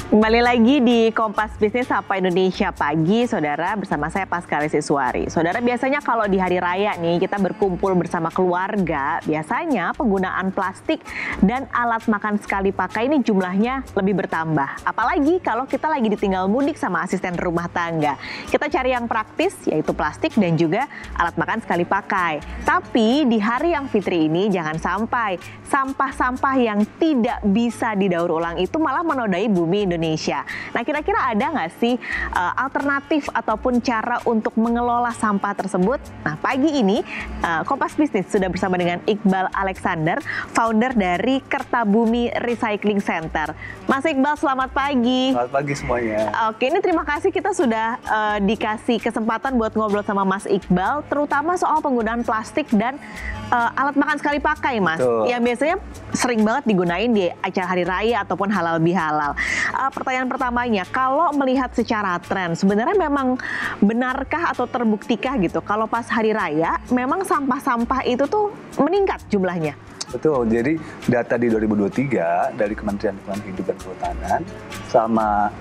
Kembali lagi di Kompas Bisnis Sapa Indonesia Pagi, Saudara, bersama saya Paskalis Iswari. Saudara, biasanya kalau di hari raya nih kita berkumpul bersama keluarga, biasanya penggunaan plastik dan alat makan sekali pakai ini jumlahnya lebih bertambah. Apalagi kalau kita lagi ditinggal mudik sama asisten rumah tangga. Kita cari yang praktis, yaitu plastik dan juga alat makan sekali pakai. Tapi di hari yang fitri ini jangan sampai sampah-sampah yang tidak bisa didaur ulang itu malah menodai bumi Indonesia. Nah, kira-kira ada nggak sih alternatif ataupun cara untuk mengelola sampah tersebut? Nah, pagi ini Kompas Bisnis sudah bersama dengan Iqbal Alexander, founder dari Kertabumi Recycling Center. Mas Iqbal, selamat pagi. Selamat pagi semuanya. Oke, ini terima kasih kita sudah dikasih kesempatan buat ngobrol sama Mas Iqbal, terutama soal penggunaan plastik dan alat makan sekali pakai, Mas. Betul. Yang biasanya sering banget digunain di acara hari raya ataupun halal bihalal. Pertanyaan pertamanya, kalau melihat secara tren, sebenarnya memang benarkah atau terbuktikah gitu kalau pas hari raya memang sampah-sampah itu tuh meningkat jumlahnya? Betul, jadi data di 2023 dari Kementerian Lingkungan Hidup dan Kehutanan selama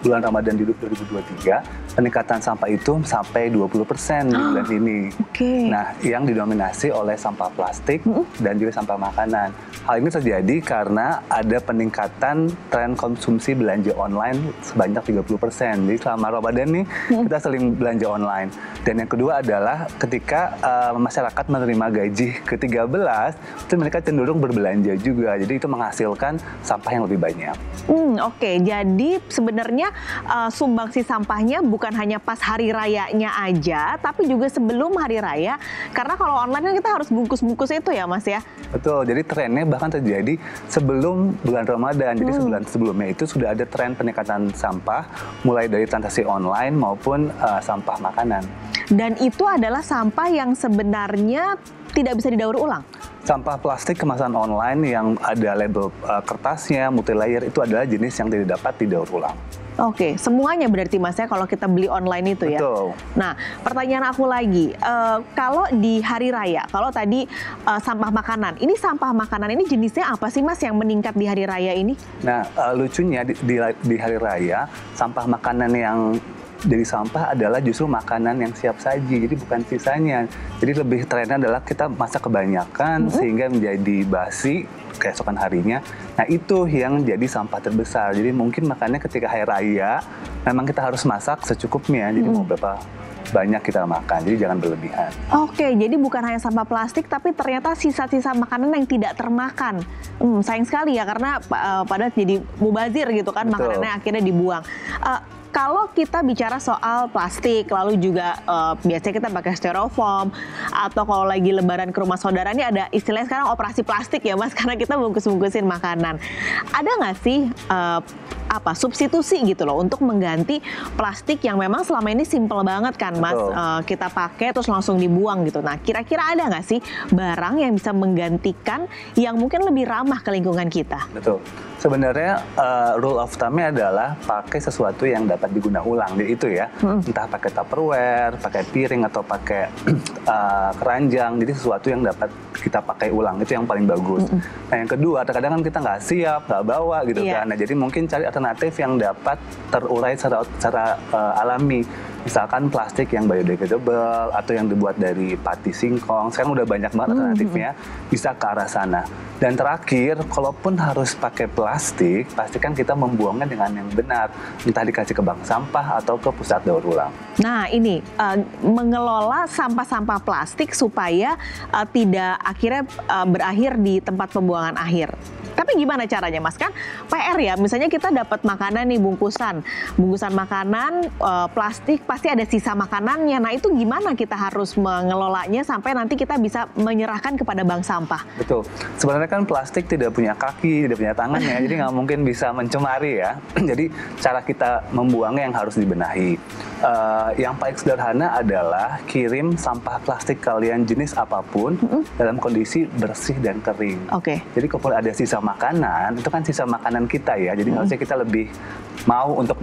bulan Ramadan di 2023, peningkatan sampah itu sampai 20% di bulan ini. Oke. Nah, yang didominasi oleh sampah plastik dan juga sampah makanan. Hal ini terjadi karena ada peningkatan tren konsumsi belanja online sebanyak 30%. Jadi selama Ramadan nih kita sering belanja online. Dan yang kedua adalah ketika masyarakat menerima gaji ke-13, itu mereka cenderung berbelanja juga. Jadi itu menghasilkan sampah yang lebih banyak. Oke. Jadi sebenarnya sumbangsi sampahnya bukan hanya pas hari rayanya aja, tapi juga sebelum hari raya. Karena kalau online kan kita harus bungkus-bungkus itu ya, Mas ya? Betul, jadi trennya bahkan terjadi sebelum bulan Ramadan. Jadi sebulan sebelumnya itu sudah ada tren peningkatan sampah, mulai dari transaksi online maupun sampah makanan. Dan itu adalah sampah yang sebenarnya tidak bisa didaur ulang? Sampah plastik kemasan online yang ada label kertasnya, multilayer, itu adalah jenis yang tidak dapat didaur ulang. Oke, semuanya berarti Mas ya kalau kita beli online itu ya? Betul. Nah, pertanyaan aku lagi, kalau di hari raya, kalau tadi sampah makanan, ini sampah makanan ini jenisnya apa sih Mas yang meningkat di hari raya ini? Nah, lucunya di hari raya, sampah makanan yang jadi sampah adalah justru makanan yang siap saji, jadi bukan sisanya. Jadi lebih trennya adalah kita masak kebanyakan sehingga menjadi basi keesokan harinya. Nah, itu yang jadi sampah terbesar. Jadi mungkin makanya ketika hari raya memang kita harus masak secukupnya. Jadi mau berapa banyak kita makan, jadi jangan berlebihan. Oke, jadi bukan hanya sampah plastik, tapi ternyata sisa-sisa makanan yang tidak termakan. Sayang sekali ya, karena pada jadi mubazir gitu kan. Betul. Makanannya akhirnya dibuang. Kalau kita bicara soal plastik, lalu juga biasanya kita pakai styrofoam, atau kalau lagi lebaran ke rumah saudara, ini ada istilahnya sekarang operasi plastik ya Mas, karena kita bungkus-bungkusin makanan. Ada nggak sih substitusi gitu loh untuk mengganti plastik yang memang selama ini simple banget kan Mas, kita pakai terus langsung dibuang gitu. Nah, kira-kira ada nggak sih barang yang bisa menggantikan yang mungkin lebih ramah ke lingkungan kita? Betul. Sebenarnya rule of thumb-nya adalah pakai sesuatu yang dapat digunakan ulang. Jadi itu ya, entah pakai Tupperware, pakai piring atau pakai keranjang. Jadi sesuatu yang dapat kita pakai ulang, itu yang paling bagus. Nah, yang kedua, terkadang kan kita nggak siap, nggak bawa gitu kan. Nah, jadi mungkin cari alternatif yang dapat terurai secara alami. Misalkan plastik yang biodegradable atau yang dibuat dari pati singkong. Sekarang udah banyak banget alternatifnya, bisa ke arah sana. Dan terakhir, kalaupun harus pakai plastik, pastikan kita membuangnya dengan yang benar. Entah dikasih ke bank sampah atau ke pusat daur ulang. Nah, ini mengelola sampah-sampah plastik supaya tidak akhirnya berakhir di tempat pembuangan akhir. Tapi gimana caranya Mas? Kan PR ya, misalnya kita dapat makanan nih, bungkusan makanan, plastik, pasti ada sisa makanannya. Nah, itu gimana kita harus mengelolanya sampai nanti kita bisa menyerahkan kepada bank sampah? Betul. Sebenarnya kan plastik tidak punya kaki, tidak punya tangan ya, jadi nggak mungkin bisa mencemari ya. Jadi cara kita membuangnya yang harus dibenahi. Yang paling sederhana adalah kirim sampah plastik kalian jenis apapun dalam kondisi bersih dan kering. Oke. Jadi kalau ada sisa makanan, itu kan sisa makanan kita ya. Jadi harusnya kita lebih mau untuk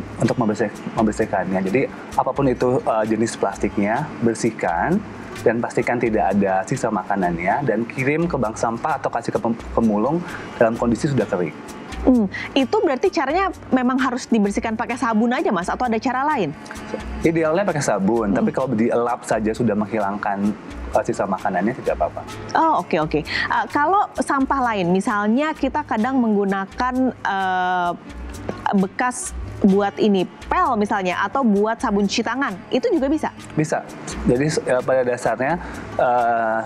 membersihkannya. Jadi apapun itu jenis plastiknya, bersihkan dan pastikan tidak ada sisa makanannya dan kirim ke bank sampah atau kasih ke pemulung dalam kondisi sudah kering. Itu berarti caranya memang harus dibersihkan pakai sabun aja Mas, atau ada cara lain? Idealnya pakai sabun, tapi kalau dielap saja sudah menghilangkan sisa makanannya tidak apa-apa. Oh, oke. Kalau sampah lain, misalnya kita kadang menggunakan bekas buat ini pel misalnya, atau buat sabun cuci tangan, itu juga bisa? Bisa. Jadi pada dasarnya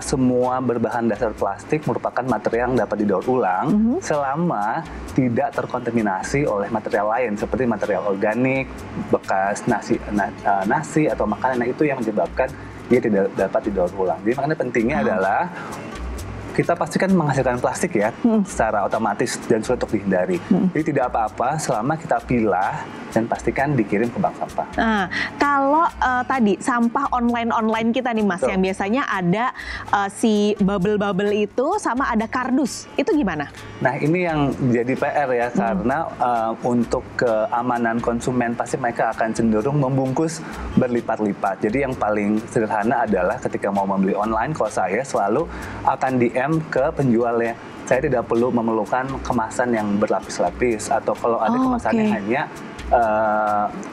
semua berbahan dasar plastik merupakan material yang dapat didaur ulang selama tidak terkontaminasi oleh material lain seperti material organik, bekas nasi atau makanan. Nah, itu yang menyebabkan dia tidak dapat didaur ulang. Jadi makanya pentingnya adalah kita pastikan menghasilkan plastik ya secara otomatis dan sulit untuk dihindari. Jadi tidak apa-apa selama kita pilah dan pastikan dikirim ke bank sampah. Nah, kalau tadi sampah online kita nih Mas, yang biasanya ada si bubble itu sama ada kardus, itu gimana? Nah, ini yang jadi PR ya, karena untuk keamanan konsumen pasti mereka akan cenderung membungkus berlipat-lipat. Jadi yang paling sederhana adalah ketika mau membeli online, kalau saya selalu akan DM ke penjualnya. Saya tidak perlu memerlukan kemasan yang berlapis-lapis, atau kalau ada kemasannya hanya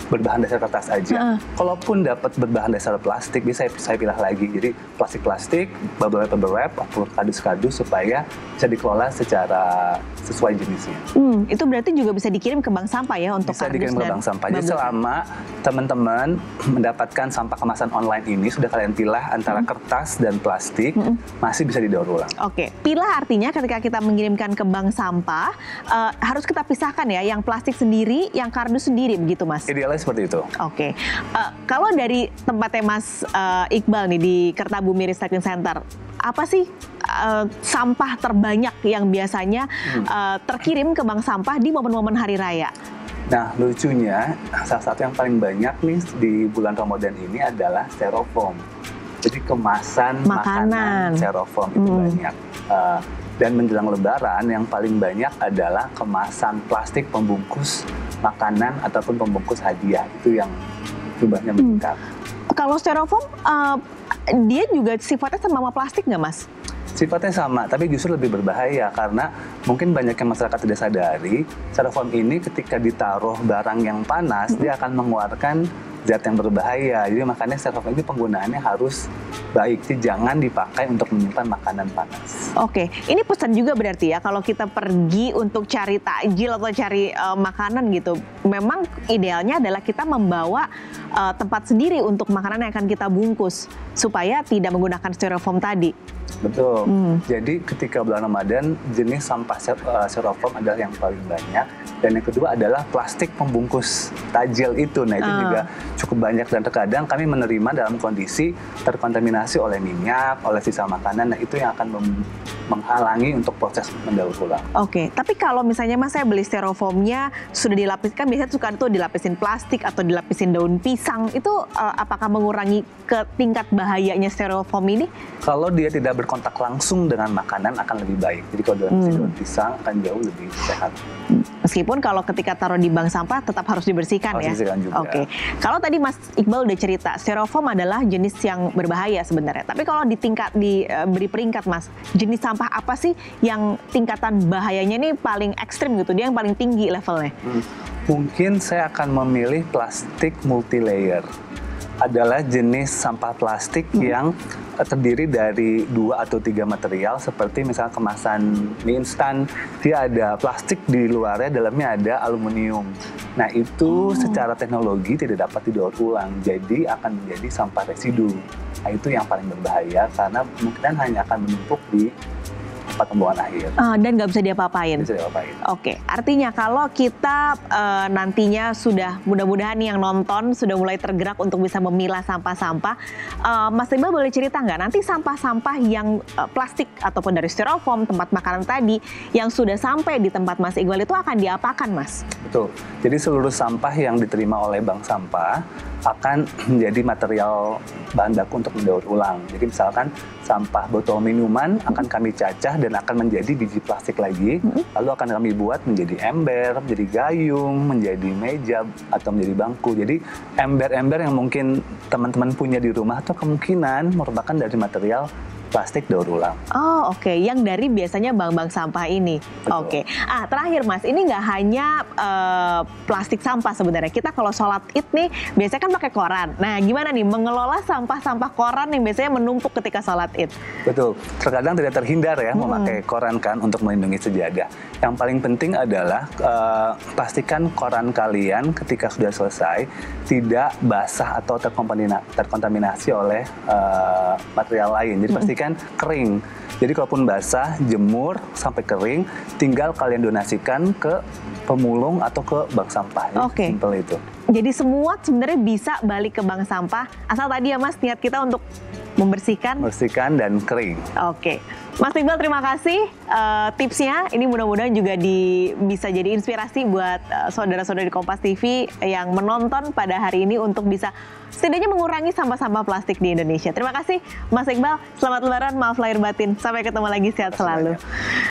berbahan dasar kertas aja. Kalaupun dapat berbahan dasar plastik, bisa saya pilih lagi. Jadi plastik, bubble wrap, atau kardus-kardus supaya bisa dikelola secara sesuai jenisnya. Itu berarti juga bisa dikirim ke bank sampah ya untuk bisa kardus dikirim ke bank sampah. Jadi selama teman-teman mendapatkan sampah kemasan online ini, sudah kalian pilah antara kertas dan plastik, masih bisa didaur ulang. Oke, pilah artinya ketika kita mengirimkan ke bank sampah, harus kita pisahkan ya, yang plastik sendiri, yang kardus sendiri, begitu Mas? Idealnya seperti itu. Oke, kalau dari tempatnya Mas Iqbal nih di Kertabumi Recycling Center, apa sih sampah terbanyak yang biasanya terkirim ke bank sampah di momen-momen hari raya? Nah, lucunya salah satu yang paling banyak nih di bulan Ramadan ini adalah styrofoam. Jadi kemasan makanan styrofoam itu banyak. Dan menjelang Lebaran yang paling banyak adalah kemasan plastik pembungkus makanan ataupun pembungkus hadiah. Itu yang jumlahnya meningkat. Kalau styrofoam, dia juga sifatnya sama plastik nggak Mas? Sifatnya sama, tapi justru lebih berbahaya karena mungkin banyak yang masyarakat tidak sadari, styrofoam ini ketika ditaruh barang yang panas, dia akan mengeluarkan zat yang berbahaya. Jadi makanya styrofoam ini penggunaannya harus baik, jadi jangan dipakai untuk menyimpan makanan panas. Oke, ini pesan juga berarti ya, kalau kita pergi untuk cari takjil atau cari makanan gitu, memang idealnya adalah kita membawa tempat sendiri untuk makanan yang akan kita bungkus, supaya tidak menggunakan styrofoam tadi. Betul. Jadi ketika bulan Ramadan, jenis sampah styrofoam adalah yang paling banyak. Dan yang kedua adalah plastik pembungkus takjil itu. Nah, itu juga cukup banyak, dan terkadang kami menerima dalam kondisi terkontaminasi oleh minyak, oleh sisa makanan. Nah, itu yang akan menghalangi untuk proses mendaur ulang. Oke, tapi kalau misalnya Mas saya beli styrofoamnya sudah dilapiskan, biasanya suka tuh dilapisin plastik atau dilapisin daun pisang, itu apakah mengurangi ke tingkat bahayanya styrofoam ini? Kalau dia tidak berkontak langsung dengan makanan akan lebih baik. Jadi kalau daun pisang akan jauh lebih sehat. Meskipun kalau ketika taruh di bank sampah tetap harus dibersihkan ya. Juga. Oke. Kalau tadi Mas Iqbal udah cerita, styrofoam adalah jenis yang berbahaya sebenarnya. Tapi kalau diberi peringkat Mas, jenis sampah apa sih yang tingkatan bahayanya ini paling ekstrim gitu? Dia yang paling tinggi levelnya? Mungkin saya akan memilih plastik multilayer. Adalah jenis sampah plastik yang terdiri dari 2 atau 3 material, seperti misalnya kemasan mie instan, dia ada plastik di luarnya, dalamnya ada aluminium. Nah, itu secara teknologi tidak dapat didaur ulang, jadi akan menjadi sampah residu. Nah, itu yang paling berbahaya karena kemungkinan hanya akan menumpuk di tempat pembuangan akhir. Dan nggak bisa diapa-apain? Bisa diapa-apain. Oke, artinya kalau kita nantinya sudah, mudah-mudahan yang nonton sudah mulai tergerak untuk bisa memilah sampah-sampah, Mas Iqbal boleh cerita nggak nanti sampah-sampah yang plastik ataupun dari styrofoam, tempat makanan tadi, yang sudah sampai di tempat Mas Iqbal itu akan diapakan Mas? Betul, jadi seluruh sampah yang diterima oleh bank sampah akan menjadi material bahan baku untuk mendaur ulang. Jadi misalkan sampah botol minuman akan kami cacah dan akan menjadi biji plastik lagi, lalu akan kami buat menjadi ember, menjadi gayung, menjadi meja, atau menjadi bangku. Jadi ember-ember yang mungkin teman-teman punya di rumah itu kemungkinan merupakan dari material plastik daur ulang. Oh oke, yang dari biasanya bank-bank sampah ini. Betul. Oke. Terakhir Mas, ini nggak hanya plastik sampah sebenarnya. Kita kalau sholat id nih biasanya kan pakai koran. Nah gimana nih mengelola sampah-sampah koran yang biasanya menumpuk ketika sholat id? Betul, terkadang tidak terhindar ya memakai koran kan untuk melindungi sejadah. Yang paling penting adalah pastikan koran kalian ketika sudah selesai tidak basah atau terkontaminasi oleh material lain. Jadi pastikan kering. Jadi kalaupun basah, jemur sampai kering, tinggal kalian donasikan ke pemulung atau ke bank sampah. Oke. Simple itu. Jadi semua sebenarnya bisa balik ke bank sampah, asal tadi ya Mas niat kita untuk membersihkan. Bersihkan dan kering. Oke. Mas Iqbal terima kasih tipsnya. Ini mudah-mudahan juga bisa jadi inspirasi buat saudara-saudari Kompas TV yang menonton pada hari ini untuk bisa setidaknya mengurangi sampah-sampah plastik di Indonesia. Terima kasih Mas Iqbal. Selamat Lebaran, maaf lahir batin. Sampai ketemu lagi, sehat selalu.